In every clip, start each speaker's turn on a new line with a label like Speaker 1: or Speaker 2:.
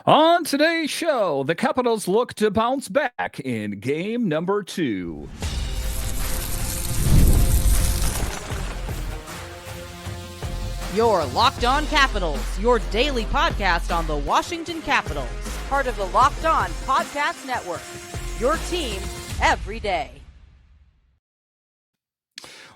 Speaker 1: On today's show, the Capitals look to bounce back in game number 2.
Speaker 2: Your Locked On Capitals, your daily podcast on the Washington Capitals. Part of the Locked On Podcast Network. Your team every day.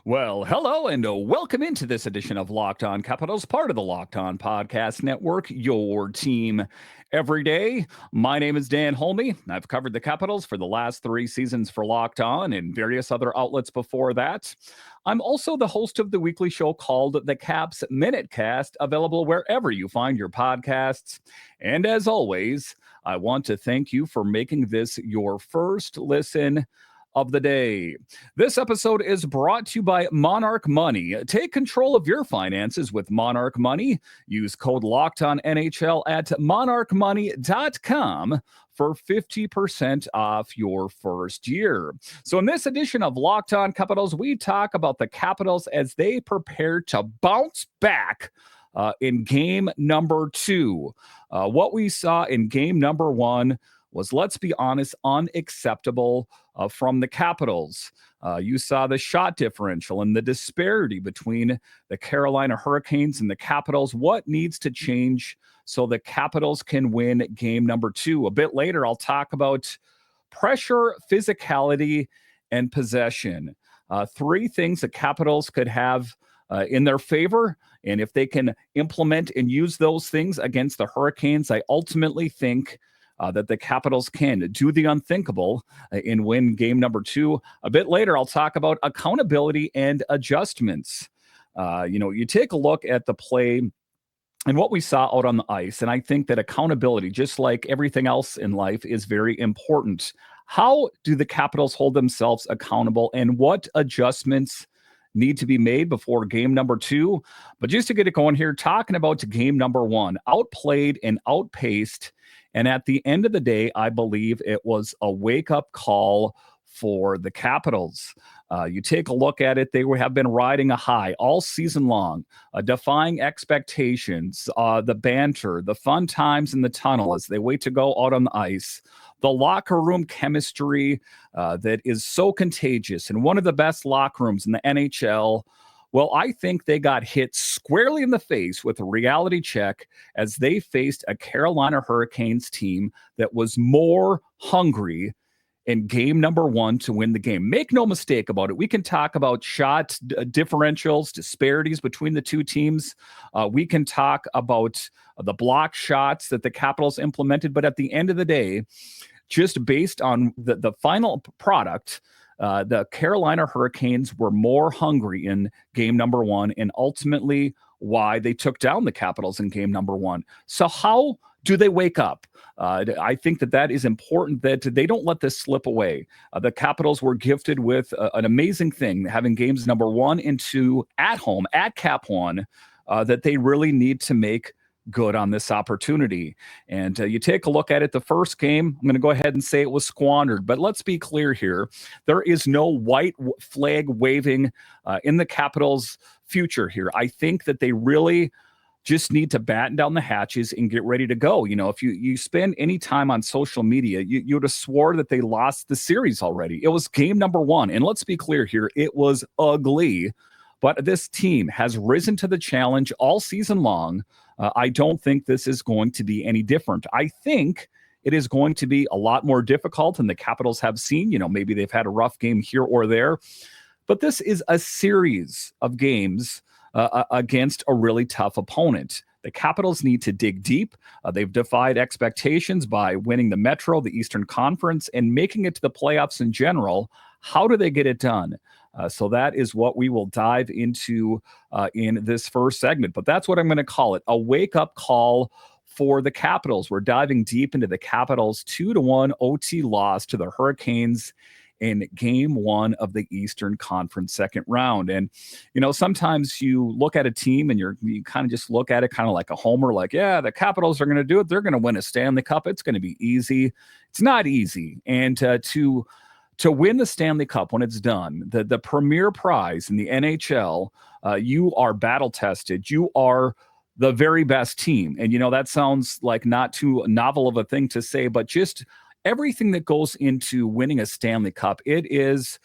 Speaker 1: Well, hello and welcome into this edition of Locked On Capitals, part of the Locked On Podcast Network, your team every day. My name is Dan Holme. I've covered the Capitals for the last 3 seasons for Locked On and various other outlets before that. I'm also the host of the weekly show called The Caps Minute Cast, available wherever you find your podcasts. And as always, I want to thank you for making this your first listen of the day. This episode is brought to you by Monarch Money. Take control of your finances with Monarch Money. Use code LOCKEDONNHL at monarchmoney.com for 50% off your first year. So in this edition of Locked On Capitals, we talk about the Capitals as they prepare to bounce back in game number 2. What we saw in game number 1 was, let's be honest, unacceptable from the Capitals. You saw the shot differential and the disparity between the Carolina Hurricanes and the Capitals. What needs to change so the Capitals can win game number 2? A bit later, I'll talk about pressure, physicality, and possession. 3 things the Capitals could have in their favor. And if they can implement and use those things against the Hurricanes, I ultimately think that the Capitals can do the unthinkable and win game number 2. A bit later, I'll talk about accountability and adjustments. You take a look at the play and what we saw out on the ice, and I think that accountability, just like everything else in life, is very important. How do the Capitals hold themselves accountable, and what adjustments need to be made before game number 2? But just to get it going here, talking about game number 1, outplayed and outpaced. And at the end of the day, I believe it was a wake-up call for the Capitals. You take a look at it, they have been riding a high all season long, defying expectations, the banter, the fun times in the tunnel as they wait to go out on the ice, the locker room chemistry that is so contagious, and one of the best locker rooms in the NHL. Well, I think they got hit squarely in the face with a reality check as they faced a Carolina Hurricanes team that was more hungry in game number 1 to win the game. Make no mistake about it. We can talk about shot differentials, disparities between the two teams. We can talk about the block shots that the Capitals implemented. But at the end of the day, just based on the final product, the Carolina Hurricanes were more hungry in game number 1, and ultimately why they took down the Capitals in game number 1. So how do they wake up? I think that is important, that they don't let this slip away. The Capitals were gifted with an amazing thing, having games number 1 and 2 at home, at Cap One, that they really need to make good on this opportunity. And you take a look at it, the first game, I'm going to go ahead and say it was squandered, but let's be clear here. There is no white flag waving in the Capitals' future here. I think that they really just need to batten down the hatches and get ready to go. If you spend any time on social media, you would have swore that they lost the series already. It was game number 1. And let's be clear here, it was ugly. But this team has risen to the challenge all season long. I don't think this is going to be any different. I think it is going to be a lot more difficult than the Capitals have seen. Maybe they've had a rough game here or there. But this is a series of games against a really tough opponent. The Capitals need to dig deep. They've defied expectations by winning the Metro, the Eastern Conference, and making it to the playoffs in general. How do they get it done? So that is what we will dive into in this first segment. But that's what I'm going to call it, a wake-up call for the Capitals. We're diving deep into the Capitals' 2-1 OT loss to the Hurricanes in game 1 of the Eastern Conference second round. And, sometimes you look at a team and you kind of just look at it kind of like a homer, like, yeah, the Capitals are going to do it. They're going to win a Stanley Cup. It's going to be easy. It's not easy. And to win the Stanley Cup when it's done, the premier prize in the NHL, you are battle tested. You are the very best team. And, that sounds like not too novel of a thing to say, but just everything that goes into winning a Stanley Cup, it is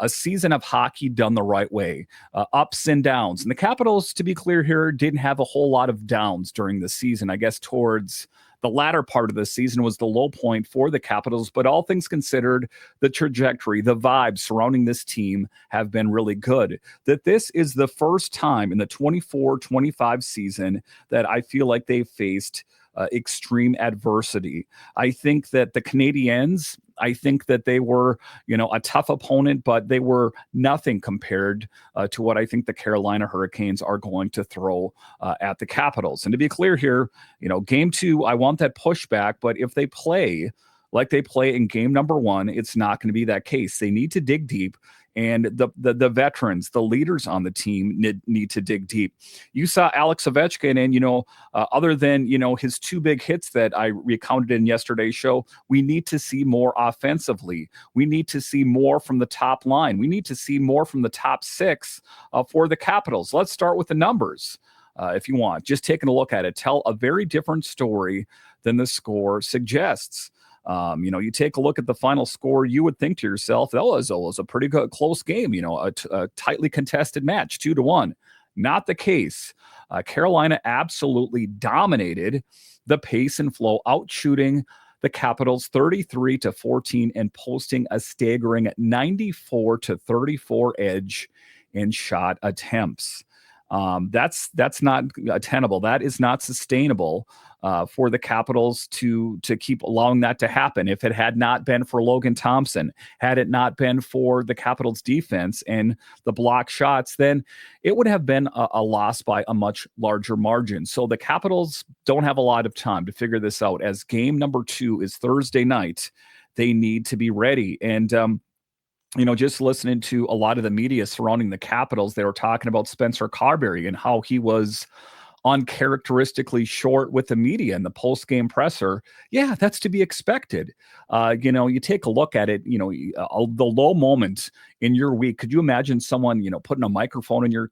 Speaker 1: a season of hockey done the right way, ups and downs. And the Capitals, to be clear here, didn't have a whole lot of downs during the season. I guess towards the latter part of the season was the low point for the Capitals, but all things considered, the trajectory, the vibes surrounding this team have been really good. That this is the first time in the 24-25 season that I feel like they've faced extreme adversity. I think that the Canadiens, I think that they were, a tough opponent, but they were nothing compared to what I think the Carolina Hurricanes are going to throw at the Capitals. And to be clear here, game 2, I want that pushback, but if they play like they play in game number 1, it's not going to be that case. They need to dig deep. And the veterans, the leaders on the team need to dig deep. You saw Alex Ovechkin, and, other than, his 2 big hits that I recounted in yesterday's show, we need to see more offensively. We need to see more from the top line. We need to see more from the top 6 for the Capitals. Let's start with the numbers. If you want, just taking a look at it, tell a very different story than the score suggests. You take a look at the final score, you would think to yourself, that was a pretty good close game, a tightly contested match, 2-1. Not the case. Carolina absolutely dominated the pace and flow, outshooting the Capitals 33-14 and posting a staggering 94-34 edge in shot attempts. That's not tenable. That is not sustainable for the Capitals to keep allowing that to happen. If it had not been for Logan Thompson, had it not been for the Capitals defense and the block shots, then it would have been a loss by a much larger margin. So the Capitals don't have a lot of time to figure this out, as game number 2 is Thursday night. They need to be ready. And, just listening to a lot of the media surrounding the Capitals, they were talking about Spencer Carbery and how he was uncharacteristically short with the media in the post-game presser. Yeah, that's to be expected. You take a look at it, the low moment in your week. Could you imagine someone, putting a microphone in your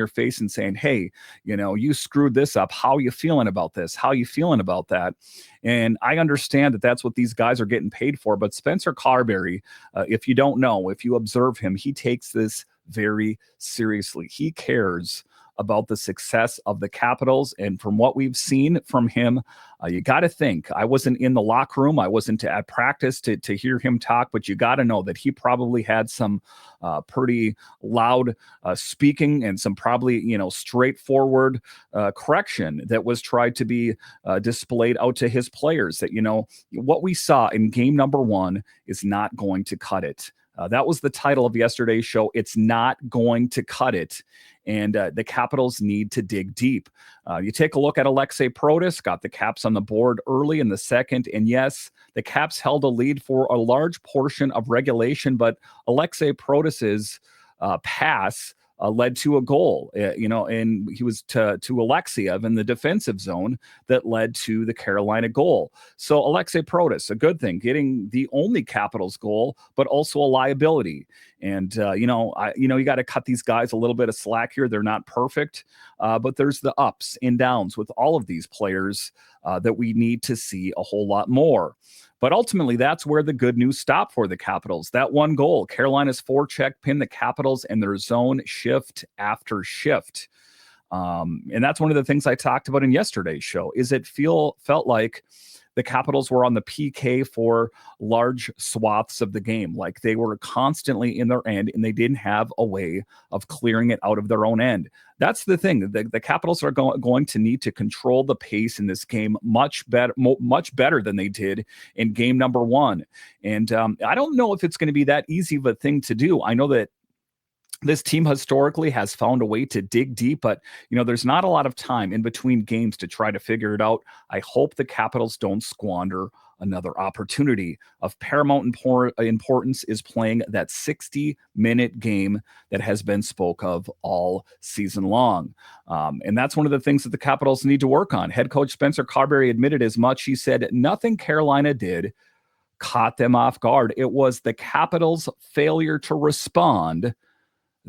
Speaker 1: face and saying, hey, you screwed this up. How are you feeling about this? How are you feeling about that? And I understand that that's what these guys are getting paid for. But Spencer Carbery, if you don't know, if you observe him, he takes this very seriously. He cares about the success of the Capitals. And from what we've seen from him, you got to think, I wasn't in the locker room. I wasn't at practice to hear him talk, but you got to know that he probably had some pretty loud speaking and some probably, straightforward correction that was tried to be displayed out to his players, that, what we saw in game number 1 is not going to cut it. That was the title of yesterday's show. It's not going to cut it. And the Capitals need to dig deep. You take a look at Alexei Protas, got the Caps on the board early in the second. And yes, the Caps held a lead for a large portion of regulation, but Alexei Protas's pass led to a goal, and he was to Alexiev in the defensive zone that led to the Carolina goal. So Alexei Protas, a good thing, getting the only Capitals goal, but also a liability. And, you got to cut these guys a little bit of slack here. They're not perfect, but there's the ups and downs with all of these players that we need to see a whole lot more. But ultimately, that's where the good news stopped for the Capitals. That one goal, Carolina's forecheck pinned the Capitals in their zone shift after shift. And that's one of the things I talked about in yesterday's show, is it felt like the Capitals were on the PK for large swaths of the game. Like they were constantly in their end and they didn't have a way of clearing it out of their own end. That's the thing. The Capitals are going to need to control the pace in this game much better than they did in game number 1. And I don't know if it's going to be that easy of a thing to do. I know that this team historically has found a way to dig deep, but, there's not a lot of time in between games to try to figure it out. I hope the Capitals don't squander another opportunity. Of paramount importance is playing that 60-minute game that has been spoke of all season long. And that's one of the things that the Capitals need to work on. Head coach Spencer Carbery admitted as much. He said nothing Carolina did caught them off guard. It was the Capitals' failure to respond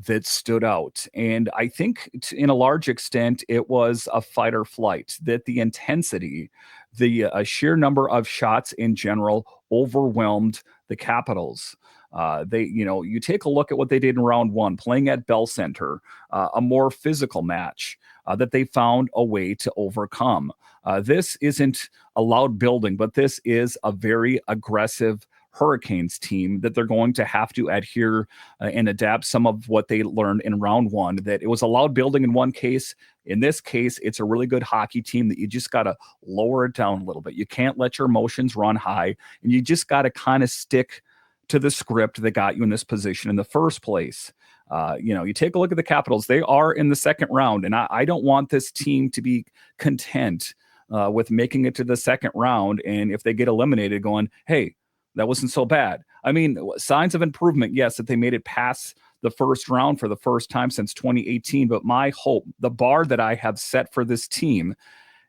Speaker 1: that stood out. And I think in a large extent, it was a fight or flight, that the intensity, the sheer number of shots in general overwhelmed the Capitals. You take a look at what they did in round one, playing at Bell Center, a more physical match that they found a way to overcome. This isn't a loud building, but this is a very aggressive Hurricanes team that they're going to have to adhere and adapt some of what they learned in round one, that it was a loud building in one case. In this case, it's a really good hockey team that you just got to lower it down a little bit. You can't let your emotions run high, and you just got to kind of stick to the script that got you in this position in the first place. You take a look at the Capitals. They are in the second round, and I don't want this team to be content with making it to the second round. And if they get eliminated, going, hey, that wasn't so bad. I mean, signs of improvement, yes, that they made it past the first round for the first time since 2018. But my hope, the bar that I have set for this team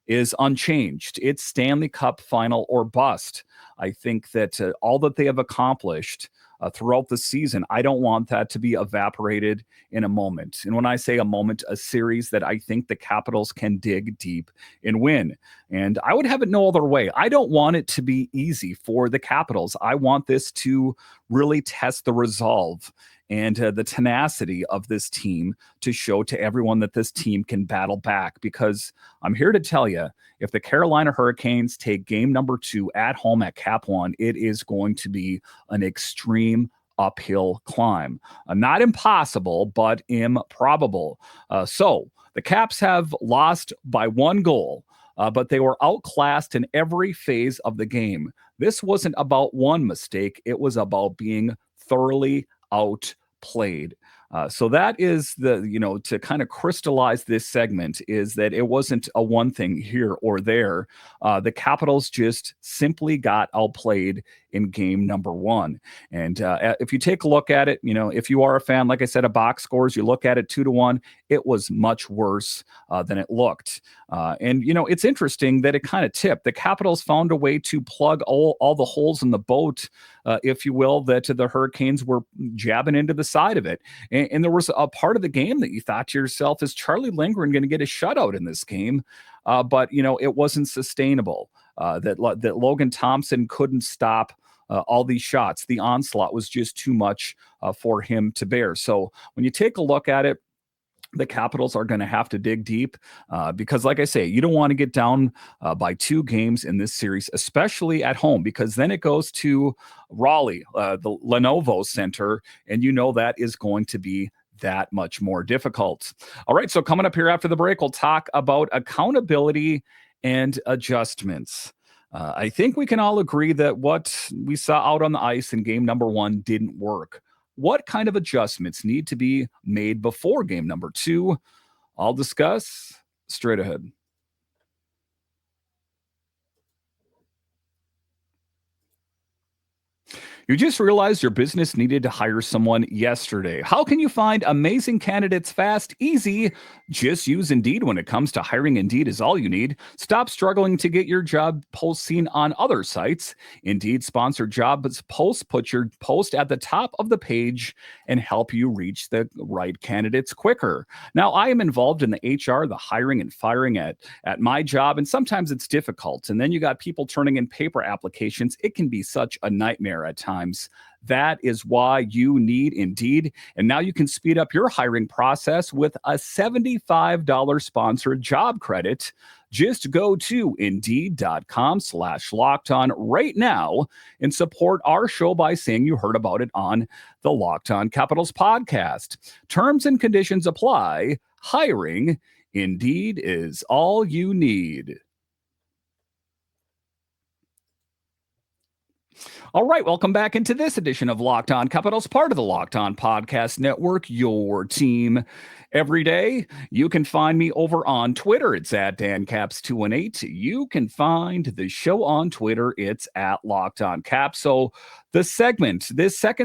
Speaker 1: is unchanged. It's Stanley Cup final or bust. I think that all that they have accomplished throughout the season, I don't want that to be evaporated in a moment. And when I say a moment, a series that I think the Capitals can dig deep and win. And I would have it no other way. I don't want it to be easy for the Capitals. I want this to really test the resolve and the tenacity of this team to show to everyone that this team can battle back. Because I'm here to tell you, if the Carolina Hurricanes take game number 2 at home at Cap One, it is going to be an extreme uphill climb. Not impossible, but improbable. So the Caps have lost by 1 goal. But they were outclassed in every phase of the game. This wasn't about one mistake. It was about being thoroughly outplayed. So that is to kind of crystallize this segment, is that it wasn't a one thing here or there. The Capitals just simply got outplayed in game number 1. And if you take a look at it, if you are a fan, like I said, of box scores, you look at it 2-1, it was much worse than it looked. And it's interesting that it kind of tipped. The Capitals found a way to plug all the holes in the boat, if you will, that the Hurricanes were jabbing into the side of it. And there was a part of the game that you thought to yourself, is Charlie Lindgren going to get a shutout in this game? But it wasn't sustainable. That Logan Thompson couldn't stop all these shots. The onslaught was just too much for him to bear. So when you take a look at it, the Capitals are going to have to dig deep because, like I say, you don't want to get down by 2 games in this series, especially at home, because then it goes to Raleigh, the Lenovo Center, and that is going to be that much more difficult. All right, so coming up here after the break, we'll talk about accountability and adjustments. I think we can all agree that what we saw out on the ice in game number 1 didn't work. What kind of adjustments need to be made before game number 2? I'll discuss straight ahead. You just realized your business needed to hire someone yesterday. How can you find amazing candidates fast, easy? Just use Indeed when it comes to hiring. Indeed is all you need. Stop struggling to get your job post seen on other sites. Indeed sponsored jobs posts put your post at the top of the page and help you reach the right candidates quicker. Now, I am involved in the HR, the hiring and firing at my job, and sometimes it's difficult. And then you got people turning in paper applications. It can be such a nightmare at times. That is why you need Indeed. And now you can speed up your hiring process with a $75 sponsored job credit. Just go to Indeed.com/lockedon right now and support our show by saying you heard about it on the Locked On Capitals podcast. Terms and conditions apply. Hiring, Indeed is all you need. All right, welcome back into this edition of Locked On Capitals, part of the Locked On Podcast Network, your team every day. You can find me over on Twitter. It's at DanCaps218. You can find the show on Twitter. It's at Locked On Caps. So this second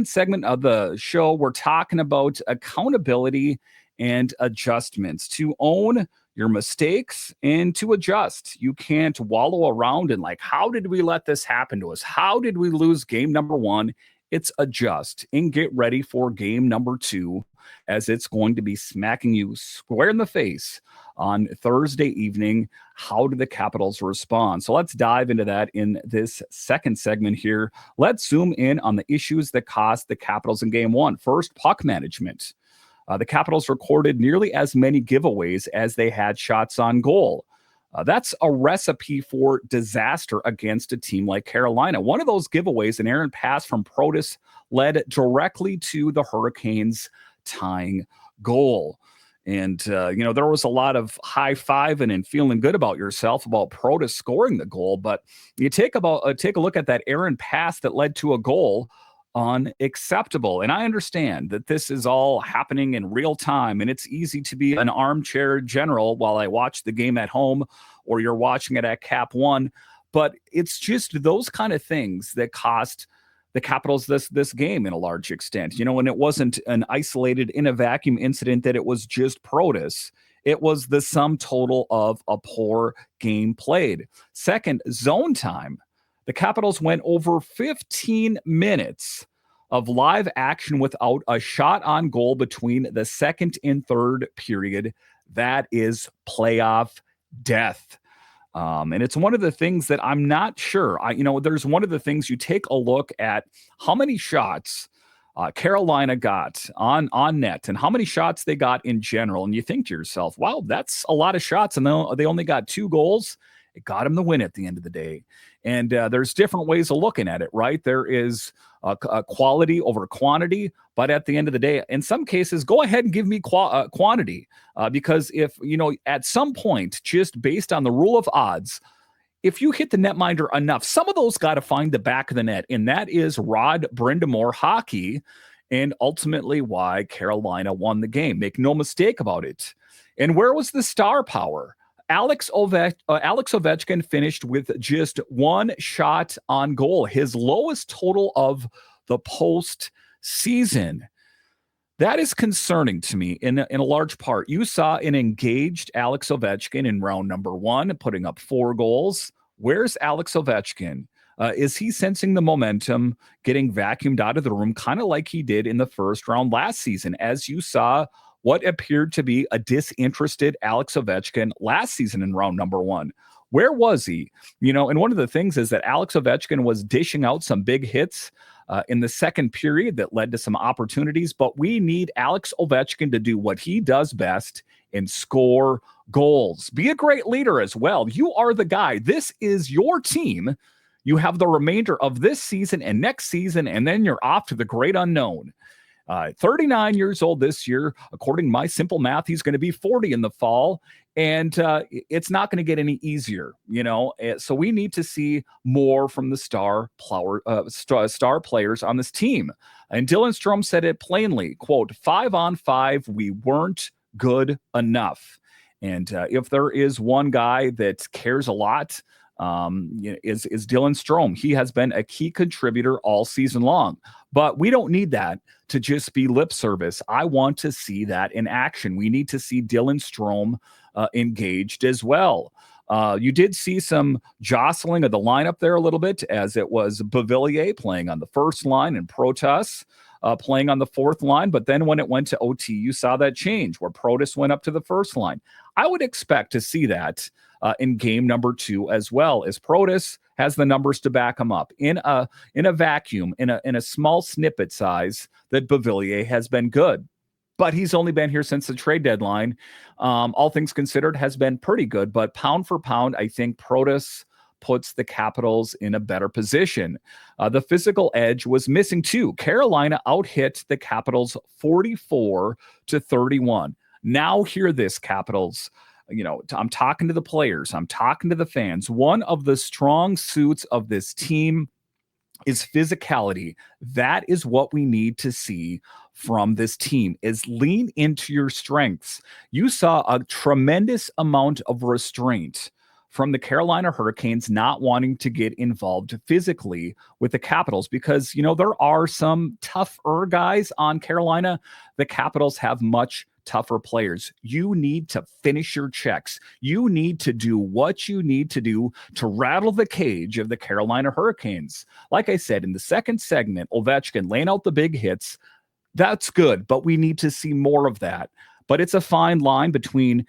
Speaker 1: segment of the show, we're talking about accountability and adjustments. To own your mistakes and to adjust. You can't wallow around in how did we let this happen to us? How did we lose game number 1? It's adjust and get ready for game number 2 as it's going to be smacking you square in the face on Thursday evening. How do the Capitals respond? So let's dive into that in this second segment here. Let's zoom in on the issues that cost the Capitals in game one. First, puck management. The Capitals recorded nearly as many giveaways as they had shots on goal. That's a recipe for disaster against a team like Carolina. One of those giveaways, an errant pass from Protas, led directly to the Hurricanes' tying goal. And, there was a lot of high-fiving and feeling good about yourself about Protas scoring the goal. But you take a look at that errant pass that led to a goal. Unacceptable. And I understand that this is all happening in real time, and it's easy to be an armchair general while I watch the game at home or you're watching it at Cap One. But it's just those kind of things that cost the Capitals this game in a large extent. And it wasn't an isolated in a vacuum incident that it was just Protas. It was the sum total of a poor game played. Second, zone time. The Capitals went over 15 minutes of live action without a shot on goal between the second and third period. That is playoff death. And it's one of the things that I'm not sure. There's one of the things you take a look at how many shots Carolina got on net and how many shots they got in general. And you think to yourself, wow, that's a lot of shots. And they only got 2 goals. It got them the win at the end of the day. And there's different ways of looking at it, right? There is a quality over quantity, but at the end of the day, in some cases, go ahead and give me quantity because if, at some point, just based on the rule of odds, if you hit the netminder enough, some of those got to find the back of the net, and that is Rod Brind'Amour hockey, and ultimately why Carolina won the game. Make no mistake about it. And where was the star power? Alex Ovechkin finished with just 1 shot on goal, his lowest total of the postseason. That is concerning to me in a large part. You saw an engaged Alex Ovechkin in round number 1, putting up 4 goals. Where's Alex Ovechkin? Is he sensing the momentum, getting vacuumed out of the room, kind of like he did in the first round last season, as you saw what appeared to be a disinterested Alex Ovechkin last season in round number 1. Where was he? And one of the things is that Alex Ovechkin was dishing out some big hits in the second period that led to some opportunities, but we need Alex Ovechkin to do what he does best and score goals. Be a great leader as well. You are the guy. This is your team. You have the remainder of this season and next season, and then you're off to the great unknown. 39 years old this year. According to my simple math, he's going to be 40 in the fall, and it's not going to get any easier, So we need to see more from the star players on this team. And Dylan Strome said it plainly, quote, 5-on-5, we weren't good enough. And if there is one guy that cares a lot, is Dylan Strome. He has been a key contributor all season long, but we don't need that to just be lip service. I want to see that in action. We need to see Dylan Strome engaged as well. You did see some jostling of the lineup there a little bit, as it was Beauvillier playing on the first line and Protas playing on the fourth line. But then when it went to OT, you saw that change where Protas went up to the first line. I would expect to see that in game number 2 as well, as Protas has the numbers to back him up in a vacuum, in a small snippet size that Beauvillier has been good. But he's only been here since the trade deadline. All things considered, has been pretty good. But pound for pound, I think Protas puts the Capitals in a better position. The physical edge was missing too. Carolina out-hit the Capitals 44-31. Now hear this, Capitals. I'm talking to the players. I'm talking to the fans. One of the strong suits of this team is physicality. That is what we need to see from this team, is lean into your strengths. You saw a tremendous amount of restraint from the Carolina Hurricanes not wanting to get involved physically with the Capitals because, there are some tougher guys on Carolina. The Capitals have much tougher players. You need to finish your checks. You need to do what you need to do to rattle the cage of the Carolina Hurricanes. Like I said, in the second segment, Ovechkin laying out the big hits. That's good, but we need to see more of that. But it's a fine line between,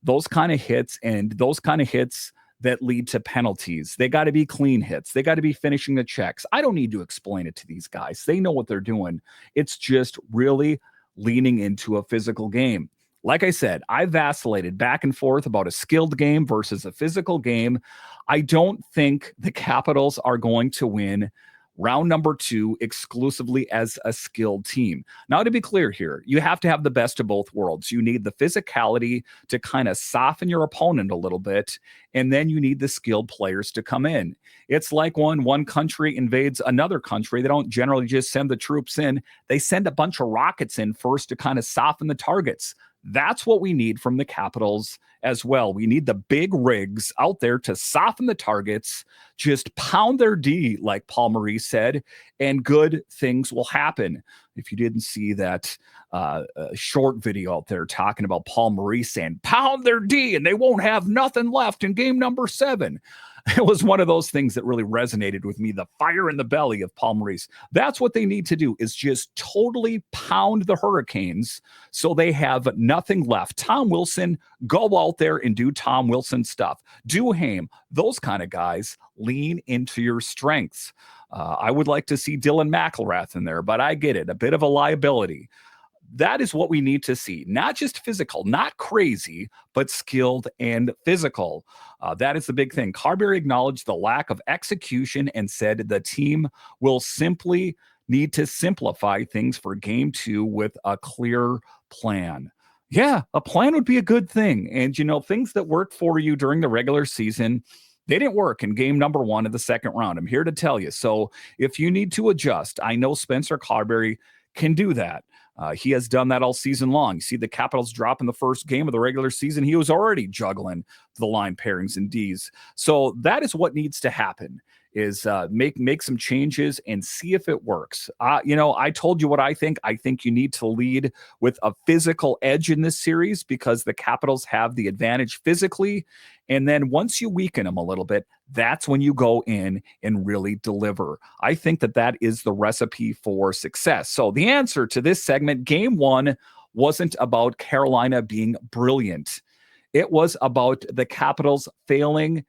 Speaker 1: those kind of hits and those kind of hits that lead to penalties. They got to be clean hits. They got to be finishing the checks. I don't need to explain it to these guys. They know what they're doing. It's just really leaning into a physical game. Like I said, I vacillated back and forth about a skilled game versus a physical game. I don't think the Capitals are going to win round number 2 exclusively as a skilled team. Now, to be clear here, you have to have the best of both worlds. You need the physicality to kind of soften your opponent a little bit, and then you need the skilled players to come in. It's like when one country invades another country, they don't generally just send the troops in. They send a bunch of rockets in first to kind of soften the targets. That's what we need from the Capitals as well. We need the big rigs out there to soften the targets, just pound their D, like Paul Maurice said, and good things will happen. If you didn't see that short video out there talking about Paul Maurice saying, pound their D and they won't have nothing left in game number 7. It was one of those things that really resonated with me, the fire in the belly of Paul Maurice. That's what they need to do, is just totally pound the Hurricanes so they have nothing left. Tom Wilson, go out there and do Tom Wilson stuff. Duhaime, those kind of guys, lean into your strengths. I would like to see Dylan McElrath in there, but I get it, a bit of a liability. That is what we need to see. Not just physical, not crazy, but skilled and physical. That is the big thing. Carbery acknowledged the lack of execution and said the team will simply need to simplify things for game 2 with a clear plan. Yeah, a plan would be a good thing. And, things that worked for you during the regular season, they didn't work in game number 1 of the second round. I'm here to tell you. So if you need to adjust, I know Spencer Carbery can do that. He has done that all season long. You see the Capitals drop in the first game of the regular season. He was already juggling the line pairings and Ds. So that is what needs to happen, is make some changes and see if it works. I told you what I think. I think you need to lead with a physical edge in this series because the Capitals have the advantage physically. And then once you weaken them a little bit, that's when you go in and really deliver. I think that is the recipe for success. So the answer to this segment, game 1, wasn't about Carolina being brilliant. It was about the Capitals failing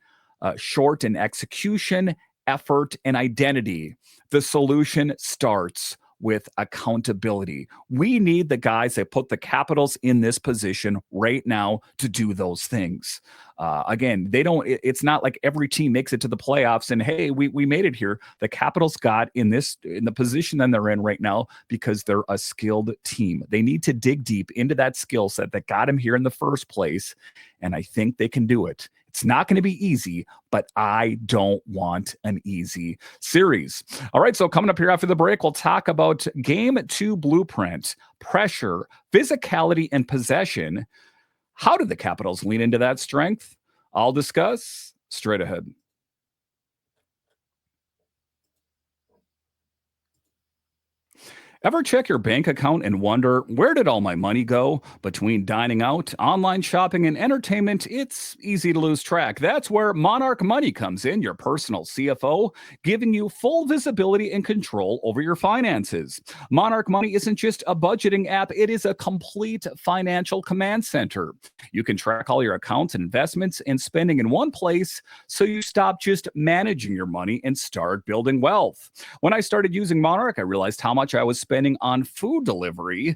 Speaker 1: short in execution, effort, and identity. The solution starts with accountability. We need the guys that put the Capitals in this position right now to do those things. Again, it's not like every team makes it to the playoffs and, hey, we made it here. The Capitals got in the position that they're in right now because they're a skilled team. They need to dig deep into that skill set that got them here in the first place. And I think they can do it. It's not going to be easy, but I don't want an easy series. All right, so coming up here after the break, we'll talk about game 2 blueprint, pressure, physicality, and possession. How did the Capitals lean into that strength? I'll discuss straight ahead. Ever check your bank account and wonder, where did all my money go? Between dining out, online shopping, and entertainment, it's easy to lose track. That's where Monarch Money comes in, your personal CFO, giving you full visibility and control over your finances. Monarch Money isn't just a budgeting app, it is a complete financial command center. You can track all your accounts and investments and spending in one place, so you stop just managing your money and start building wealth. When I started using Monarch, I realized how much I was spending on food delivery.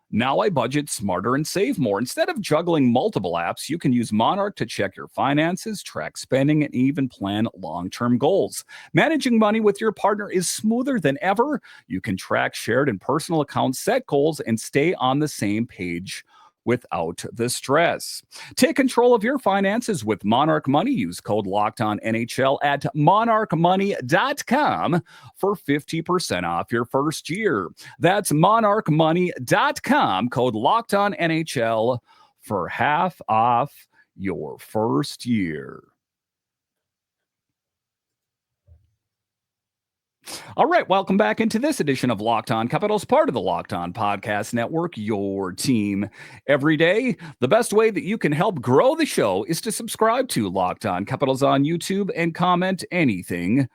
Speaker 1: Now I budget smarter and save more. Instead of juggling multiple apps, you can use Monarch to check your finances, track spending, and even plan long-term goals. Managing money with your partner is smoother than ever. You can track shared and personal accounts, set goals, and stay on the same page without the stress. Take control of your finances with Monarch Money. Use code LOCKEDONNHL at monarchmoney.com for 50% off your first year. That's monarchmoney.com, code LOCKEDONNHL for half off your first year. All right, welcome back into this edition of Locked On Capitals, part of the Locked On Podcast Network, your team every day. The best way that you can help grow the show is to subscribe to Locked On Capitals on YouTube and comment anything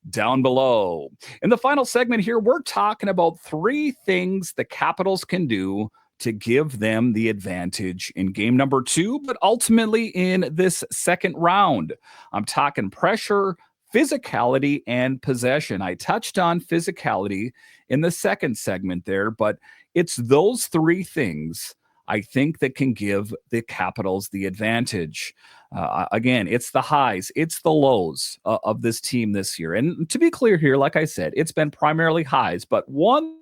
Speaker 1: down below. In the final segment here, we're talking about 3 things the Capitals can do to give them the advantage in game number 2, but ultimately in this second round. I'm talking pressure, physicality, and possession. I touched on physicality in the second segment there, but it's those 3 things I think that can give the Capitals the advantage. Again, it's the highs, it's the lows of this team this year. And to be clear here, like I said, it's been primarily highs, but one,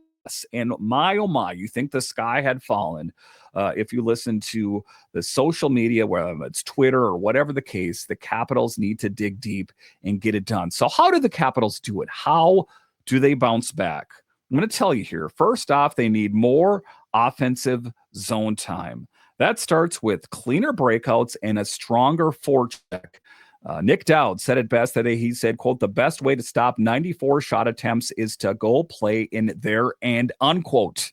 Speaker 1: and my, oh my, you think the sky had fallen. If you listen to the social media, whether it's Twitter or whatever the case, the Capitals need to dig deep and get it done. So how do the Capitals do it? How do they bounce back? I'm going to tell you here. First off, they need more offensive zone time. That starts with cleaner breakouts and a stronger forecheck. Nic Dowd said it best today. He said, quote, the best way to stop 94 shot attempts is to go play in their end, unquote.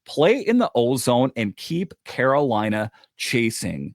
Speaker 1: Play in the O zone and keep Carolina chasing.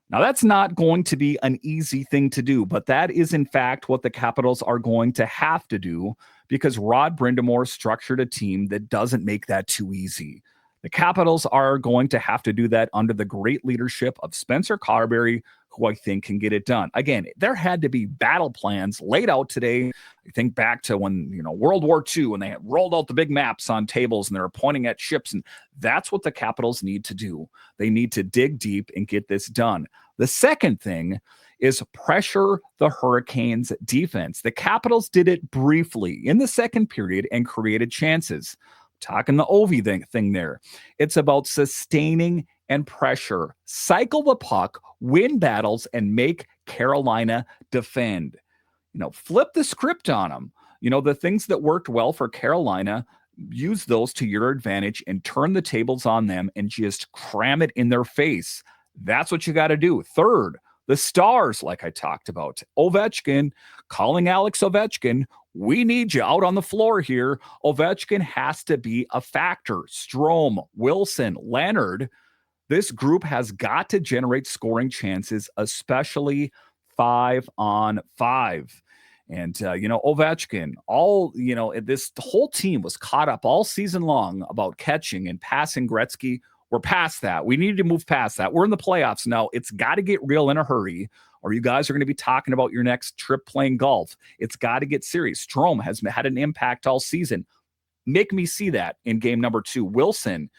Speaker 1: Now, that's not going to be an easy thing to do, but that is, in fact, what the Capitals are going to have to do because Rod Brind'Amour structured a team that doesn't make that too easy. The Capitals are going to have to do that under the great leadership of Spencer Carbery, who I think can get it done. Again, there had to be battle plans laid out today. I think back to when, World War II, when they had rolled out the big maps on tables and they were pointing at ships. And that's what the Capitals need to do. They need to dig deep and get this done. The second thing is pressure the Hurricanes defense. The Capitals did it briefly in the second period and created chances. Talking the Ovi thing there. It's about sustaining and pressure. Cycle the puck, win battles, and make Carolina defend. Flip the script on them. The things that worked well for Carolina, use those to your advantage and turn the tables on them and just cram it in their face. That's what you got to do. Third, the stars, like I talked about. Ovechkin, calling Alex Ovechkin, we need you out on the floor here. Ovechkin has to be a factor. Strome, Wilson, Leonard. This group has got to generate scoring chances, especially 5-on-5. And, Ovechkin, this whole team was caught up all season long about catching and passing Gretzky. We're past that. We need to move past that. We're in the playoffs now. It's got to get real in a hurry, or you guys are going to be talking about your next trip playing golf. It's got to get serious. Strome has had an impact all season. Make me see that in game number 2. Wilson,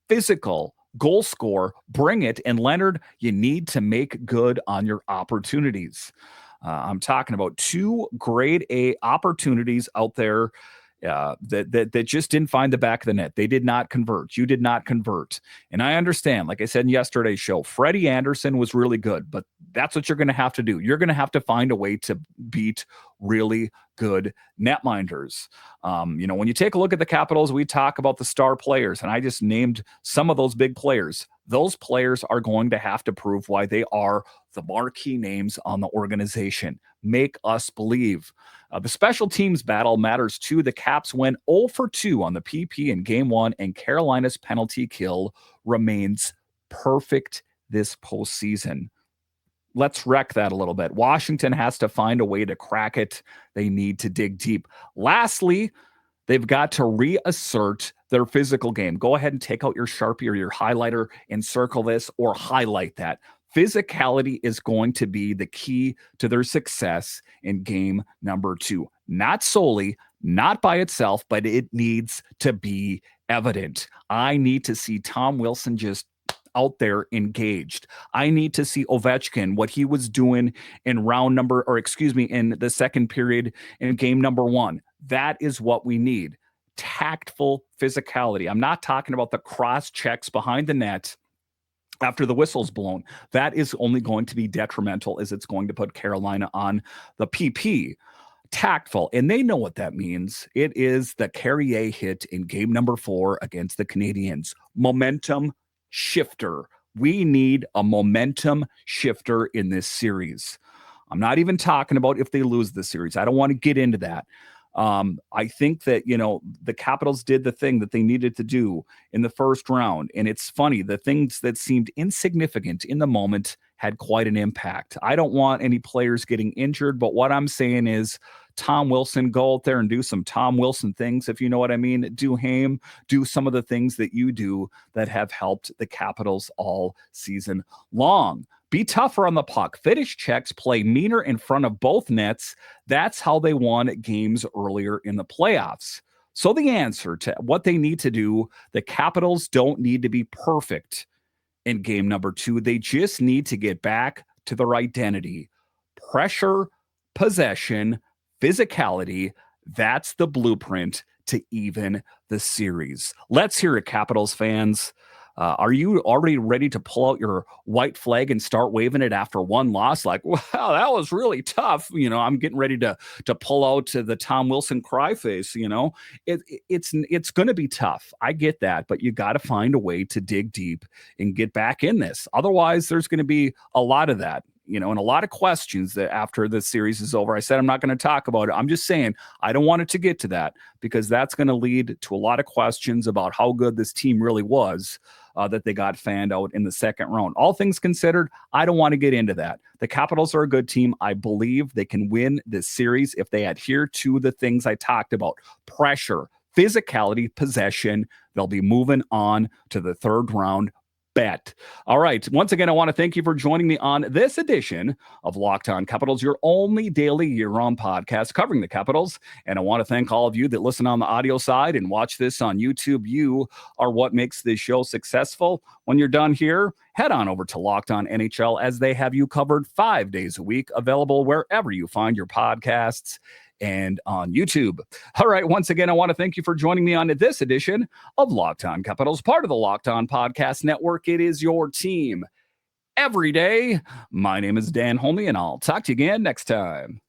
Speaker 1: physical, goal score, bring it. And Leonard, you need to make good on your opportunities. I'm talking about 2 grade A opportunities out there that just didn't find the back of the net. They did not convert. You did not convert. And I understand, like I said in yesterday's show, Freddie Anderson was really good, but that's what you're going to have to do. You're going to have to find a way to beat really good netminders. When you take a look at the Capitals, we talk about the star players, and I just named some of those big players. Those players are going to have to prove why they are the marquee names on the organization. Make us believe. The special teams battle matters too. The Caps went 0 for 2 on the PP in game 1, and Carolina's penalty kill remains perfect this postseason. Let's wreck that a little bit. Washington has to find a way to crack it. They need to dig deep. Lastly, they've got to reassert their physical game. Go ahead and take out your Sharpie or your highlighter and circle this or highlight that. Physicality is going to be the key to their success in game number 2. Not solely, not by itself, but it needs to be evident. I need to see Tom Wilson just out there engaged. I need to see Ovechkin, what he was doing in in the second period in game number 1. That is what we need. Tactful physicality. I'm not talking about the cross checks behind the net after the whistle's blown. That is only going to be detrimental, as it's going to put Carolina on the PP. Tactful, and they know what that means. It is the Carrier hit in game number 4 against the Canadiens. Momentum shifter. We need a momentum shifter in this series. I'm not even talking about if they lose the series. I don't want to get into that. I think that, the Capitals did the thing that they needed to do in the first round. And it's funny, the things that seemed insignificant in the moment had quite an impact. I don't want any players getting injured, but what I'm saying is Tom Wilson, go out there and do some Tom Wilson things, if you know what I mean. Do some of the things that you do that have helped the Capitals all season long. Be tougher on the puck. Finish checks, play meaner in front of both nets. That's how they won games earlier in the playoffs. So the answer to what they need to do, the Capitals don't need to be perfect in game number 2. They just need to get back to their identity. Pressure, possession, physicality. That's the blueprint to even the series. Let's hear it, Capitals fans. Are you already ready to pull out your white flag and start waving it after one loss? Like, wow, that was really tough. I'm getting ready to pull out the Tom Wilson cry face. It's going to be tough. I get that, but you got to find a way to dig deep and get back in this. Otherwise, there's going to be a lot of that. And a lot of questions that after the series is over. I said I'm not going to talk about it. I'm just saying I don't want it to get to that, because that's going to lead to a lot of questions about how good this team really was that they got fanned out in the second round. All things considered, I don't want to get into that. The Capitals are a good team. I believe they can win this series if they adhere to the things I talked about. Pressure, physicality, possession. They'll be moving on to the third round. Bet. All right. Once again, I want to thank you for joining me on this edition of Locked On Capitals, your only daily year-round podcast covering the Capitals. And I want to thank all of you that listen on the audio side and watch this on YouTube. You are what makes this show successful. When you're done here, head on over to Locked On NHL, as they have you covered 5 days a week, available wherever you find your podcasts and on YouTube. All right. Once again, I want to thank you for joining me on this edition of Locked On Capitals, part of the Locked On Podcast Network. It is your team every day. My name is Dan Holme, and I'll talk to you again next time.